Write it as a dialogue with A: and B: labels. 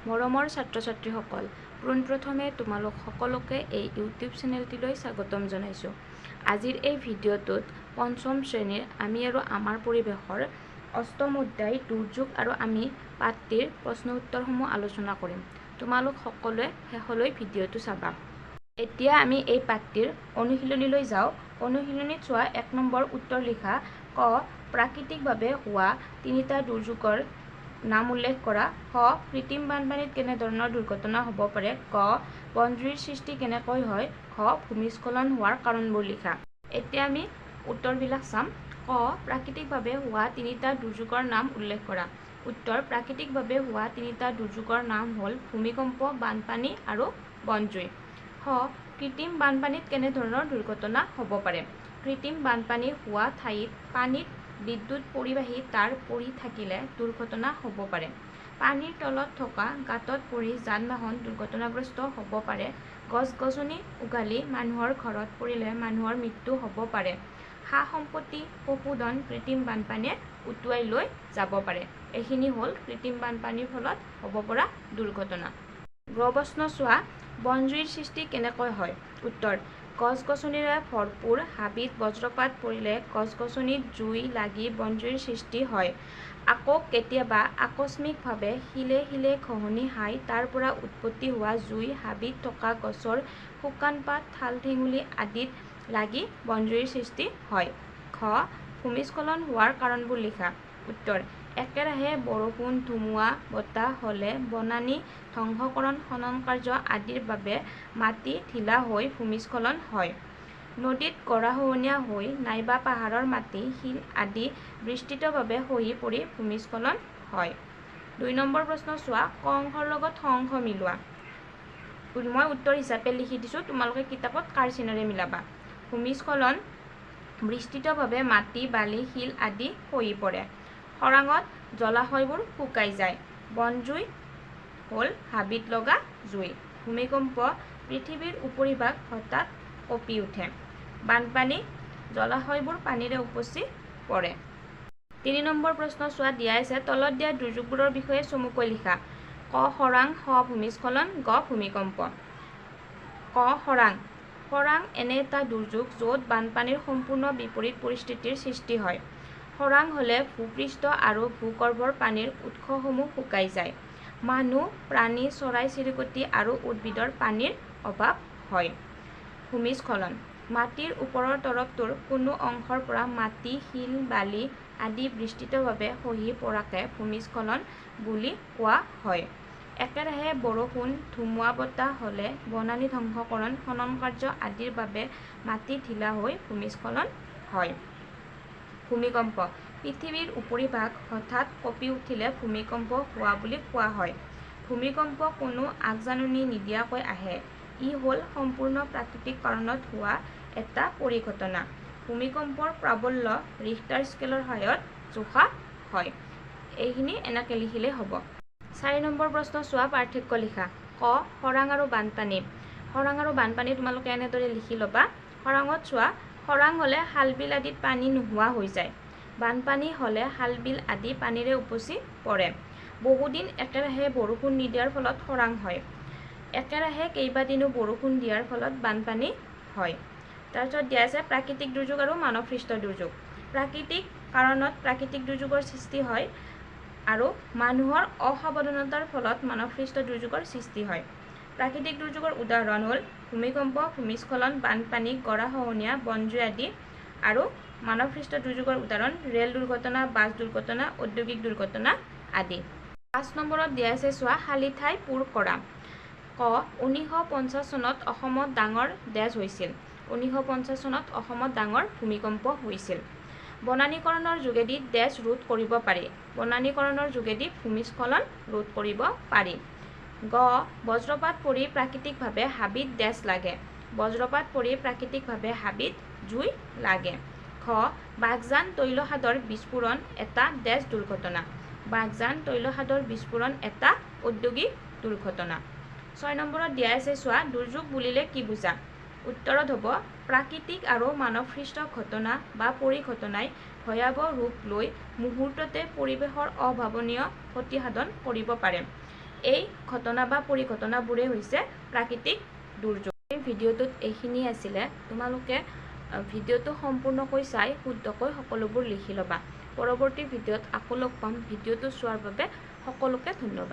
A: মৰমৰ ছাত্ৰ-ছাত্ৰীসকল, পোনপ্ৰথমে তোমালোক সকলোকে এই ইউটিউব চেনেলটিলৈ স্বাগতম জনাইছোঁ। আজিৰ এই ভিডিঅ'টোত পঞ্চম শ্ৰেণীৰ আমি আৰু আমাৰ পৰিৱেশৰ অষ্টম অধ্যায় দুৰ্যোগ আৰু আমি পাঠটিৰ প্ৰশ্ন উত্তৰসমূহ আলোচনা কৰিম। তোমালোক সকলোৱে শেষলৈ ভিডিঅ'টো চাবা। এতিয়া আমি এই পাঠটিৰ অনুশীলনীলৈ যাওঁ। অনুশীলনীত চোৱা ১ নম্বৰ উত্তৰ লিখা। ক. প্ৰাকৃতিকভাৱে হোৱা তিনিটা দুৰ্যোগৰ নাম উল্লেখ কৰা। খ. কৃত্ৰিম বানপানীত কেনেধৰণৰ দুৰ্ঘটনা হ'ব পাৰে। গ. বনজুইৰ সৃষ্টি কেনেকৈ হয়। খ. ভূমিস্খলন হোৱাৰ কাৰণবোৰ লিখা। এতিয়া আমি উত্তৰবিলাক চাম। ক. প্ৰাকৃতিকভাৱে হোৱা তিনিটা দুৰ্যোগৰ নাম উল্লেখ কৰা। উত্তৰ: প্ৰাকৃতিকভাৱে হোৱা তিনিটা দুৰ্যোগৰ নাম হ'ল ভূমিকম্প, বানপানী আৰু বনজুই। খ. কৃত্ৰিম বানপানীত কেনেধৰণৰ দুৰ্ঘটনা হ'ব পাৰে। কৃত্ৰিম বানপানী হোৱা ঠাইত পানীত বিদ্যুৎ পৰিবাহী তাঁৰ পৰি থাকিলে দুৰ্ঘটনা হ'ব পাৰে। পানীৰ তলত থকা গাঁতত পৰি যান-বাহন দুৰ্ঘটনাগ্ৰস্ত হ'ব পাৰে। গছ-গছনি উঘালি মানুহৰ ঘৰত পৰিলে মানুহৰ মৃত্যু হ'ব পাৰে। সা-সম্পত্তি, পশুধন কৃত্ৰিম বানপানীয়ে উটুৱাই লৈ যাব পাৰে। এইখিনি হ'ল কৃত্ৰিম বানপানীৰ ফলত হ'ব পৰা দুৰ্ঘটনা। গ প্ৰশ্ন চোৱা। বনজুইৰ সৃষ্টি কেনেকৈ হয়। উত্তৰ: গছ-গছনিৰে ভৰপূৰ হাবিত বজ্ৰপাত পৰিলে গছ-গছনিত জুই লাগি বনজুইৰ সৃষ্টি হয়। আকৌ কেতিয়াবা আকস্মিকভাৱে শিলে শিলে ঘঁহনি খাই তাৰ পৰা উৎপত্তি হোৱা জুই হাবিত থকা গছৰ শুকান পাত, ঠাল-ঠেঙুলি আদিত লাগি বনজুইৰ সৃষ্টি হয়। খ. ভূমিস্খলন হোৱাৰ কাৰণবোৰ লিখা। উত্তৰ: একেৰাহে বৰষুণ, ধুমুহা বতাহ হ'লে বনানী ধ্বংসকৰণ, খনন কাৰ্য আদিৰ বাবে মাটি ঢিলা হৈ ভূমিস্খলন হয়। নদীত গৰাখহনীয়া হৈ নাইবা পাহাৰৰ মাটি, শিল আদি বিস্তৃতভাৱে খহি পৰি ভূমিস্খলন হয়। ২ নম্বৰ প্ৰশ্ন চোৱা। ক অংশৰ লগত খ অংশ মিলোৱা। মই উত্তৰ হিচাপে লিখি দিছোঁ, তোমালোকে কিতাপত কাৰ চিনেৰে মিলাবা। ভূমিস্খলন: বিস্তৃতভাৱে মাটি, বালি, শিল আদি খহি পৰে। খৰাঙত জলাশয়বোৰ শুকাই যায়। বনজুই হ'ল হাবিত লগা জুই। ভূমিকম্প: পৃথিৱীৰ উপৰিভাগ হঠাৎ কঁপি উঠে। বানপানী: জলাশয়বোৰ পানীৰে উপচি পৰে। ৩ নম্বৰ প্ৰশ্ন চোৱা। দিয়া আছে তলত দিয়া দুৰ্যোগবোৰৰ বিষয়ে চমুকৈ লিখা। ক. খৰাং। খ. ভূমিস্খলন। গ. ভূমিকম্প। ক. খৰাং: খৰাং এনে এটা দুৰ্যোগ য'ত বানপানীৰ সম্পূৰ্ণ বিপৰীত পৰিস্থিতিৰ সৃষ্টি হয়। খৰাং হ'লে ভূপৃষ্ঠ আৰু ভূগৰ্ভৰ পানীৰ উৎসসমূহ শুকাই যায়। মানুহ, প্ৰাণী, চৰাই-চিৰিকটি আৰু উদ্ভিদৰ পানীৰ অভাৱ হয়। ভূমিস্খলন: মাটিৰ ওপৰৰ তৰপটোৰ কোনো অংশৰ পৰা মাটি, শিল, বালি আদি বিস্তৃতভাৱে খহি পৰাকে ভূমিস্খলন বুলি কোৱা হয়। একেৰাহে বৰষুণ, ধুমুহা বতাহ হ'লে বনানী ধ্বংসকৰণ, খনন কাৰ্য আদিৰ বাবে মাটি ঢিলা হৈ ভূমিস্খলন হয়। ভূমিকম্প: পৃথিৱীৰ উপৰিভাগ হঠাৎ কঁপি উঠিলে ভূমিকম্প হোৱা বুলি কোৱা হয়। ভূমিকম্প কোনো আগজাননী নিদিয়াকৈ আহে। ই হ'ল সম্পূৰ্ণ প্ৰাকৃতিক কাৰণত হোৱা এটা পৰিঘটনা। ভূমিকম্পৰ প্ৰাবল্য ৰিখটাৰ স্কেলৰ সহায়ত জোখা হয়। এইখিনি এনেকৈ লিখিলেই হ'ব। ৪ নম্বৰ প্ৰশ্ন চোৱা। পাৰ্থক্য লিখা। ক. খৰাং আৰু বানপানী। খৰাং আৰু বানপানী তোমালোকে এনেদৰে লিখি ল'বা। খৰাঙত চোৱা। খৰাং হ'লে খাল-বিল আদিত পানী নোহোৱা হৈ যায়। বানপানী হ'লে খাল-বিল আদি পানীৰে উপচি পৰে। বহুদিন একেৰাহে বৰষুণ নিদিয়াৰ ফলত খৰাং হয়। একেৰাহে কেইবাদিনো বৰষুণ দিয়াৰ ফলত বানপানী হয়। তাৰপিছত দিয়া আছে প্ৰাকৃতিক দুৰ্যোগ আৰু মানৱসৃষ্ট দুৰ্যোগ। প্ৰাকৃতিক কাৰণত প্ৰাকৃতিক দুৰ্যোগৰ সৃষ্টি হয় আৰু মানুহৰ অসাৱধানতাৰ ফলত মানৱসৃষ্ট দুৰ্যোগৰ সৃষ্টি হয়। প্ৰাকৃতিক দুৰ্যোগৰ উদাহৰণ হ'ল ভূমিকম্প, ভূমিস্খলন, বানপানী, গৰাখহনীয়া, বনজুই আদি। আৰু মানৱসৃষ্ট দুৰ্যোগৰ উদাহৰণ ৰেল দুৰ্ঘটনা, বাছ দুৰ্ঘটনা, ঔদ্যোগিক দুৰ্ঘটনা আদি। ৫ নম্বৰত দিয়া আছে চোৱা। খালী ঠাই পূৰ কৰা। ক. ১৯৫০ চনত অসমত ডাঙৰ ডেছ হৈছিল। ১৯৫০ চনত অসমত ডাঙৰ ভূমিকম্প হৈছিল। বনানীকৰণৰ যোগেদি ডেছ ৰোধ কৰিব পাৰি। বনানীকৰণৰ যোগেদি ভূমিস্খলন ৰোধ কৰিব পাৰি। গ. বজ্ৰপাত পৰি প্ৰাকৃতিকভাৱে হাবিত ডেছ লাগে। বজ্ৰপাত পৰি প্ৰাকৃতিকভাৱে হাবিত জুই লাগে। খ. বাগজান তৈলখাদৰ বিস্ফোৰণ এটা ডেছ দুৰ্ঘটনা। বাগজান তৈলখাদৰ বিস্ফোৰণ এটা ঔদ্যোগিক দুৰ্ঘটনা। ৬ নম্বৰত দিয়া আছে চোৱা। দুৰ্যোগ বুলিলে কি বুজা। উত্তৰত হ'ব প্ৰাকৃতিক আৰু মানৱসৃষ্ট ঘটনা বা পৰিঘটনাই ভয়াৱহ ৰূপ লৈ মুহূৰ্ততে পৰিৱেশৰ অভাৱনীয় ক্ষতিসাধন কৰিব পাৰে। এই ঘটনা বা পৰিঘটনাবোৰেই হৈছে প্ৰাকৃতিক দুৰ্যোগ। এই ভিডিঅ'টোত এইখিনি আছিলে। তোমালোকে ভিডিঅ'টো সম্পূৰ্ণকৈ চাই শুদ্ধকৈ সকলোবোৰ লিখি ল'বা। পৰৱৰ্তী ভিডিঅ'ত আকৌ লগ পাম। ভিডিঅ'টো চোৱাৰ বাবে সকলোকে ধন্যবাদ।